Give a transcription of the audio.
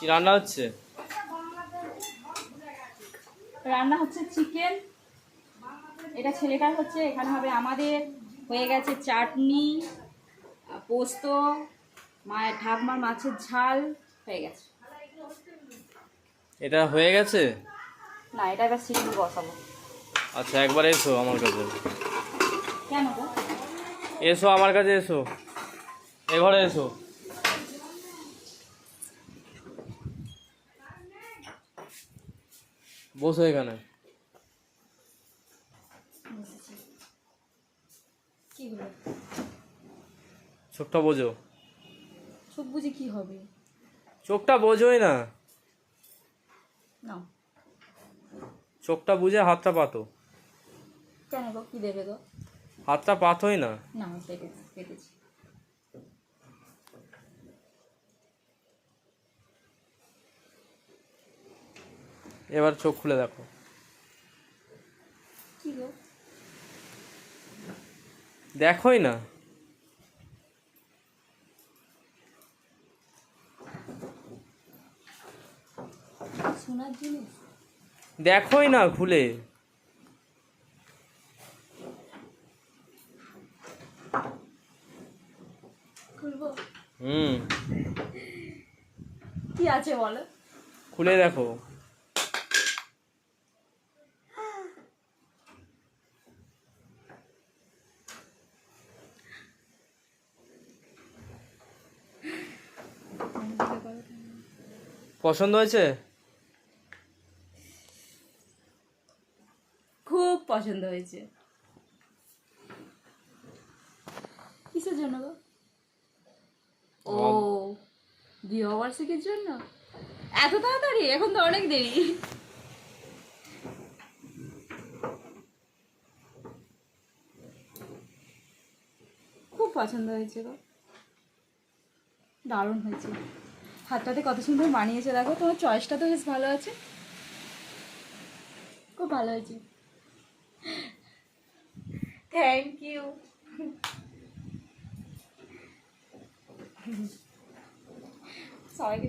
কি রান্না হচ্ছে? রান্না হচ্ছে চিকেন। এটা ছেলেটার হচ্ছে, এখানে হবে আমাদের। হয়ে গেছে চাটনি, পোস্ত, মায়ের ঠাকমার মাছের ঝাল হয়ে গেছে। এটা হয়ে গেছে? না, এটা এবার সিটি বসাবো। আচ্ছা, একবার এসো আমার কাছে। কেন গো? এসো আমার কাছে, এসো এ ঘরে এসো। বসো এখানে। কি হলো? চোখটা বোঝো। চোখ বুঝে কি হবে? চোখটা বোঝোই না। না। চোখটা বুঝে হাতটা পাতো। কেন গো, কি দেবে গো? হাতটা পাতোই না। না, পেটেছি পেটেছি। এবার চোখ খুলে দেখো। কি গো? দেখোই না। সোনার জিনিস। দেখোই না খুলে। খুলবো? হুম, কি আছে বলো? খুলে দেখো। পছন্দ হয়েছে? খুব পছন্দ হয়েছে। কিসের জন্য গো? ও, বিবাহবার্ষিকীর জন্য? এত তাড়াতাড়ি? এখন তো অনেক দেরি। খুব পছন্দ হয়েছে গো, দারুণ হয়েছে। হাতটাতে কত সুন্দর মানিয়েছে দেখো। তোমার চয়েসটা তো বেশ ভালো আছে, খুব ভালো হয়েছে। Thank you. সবাইকে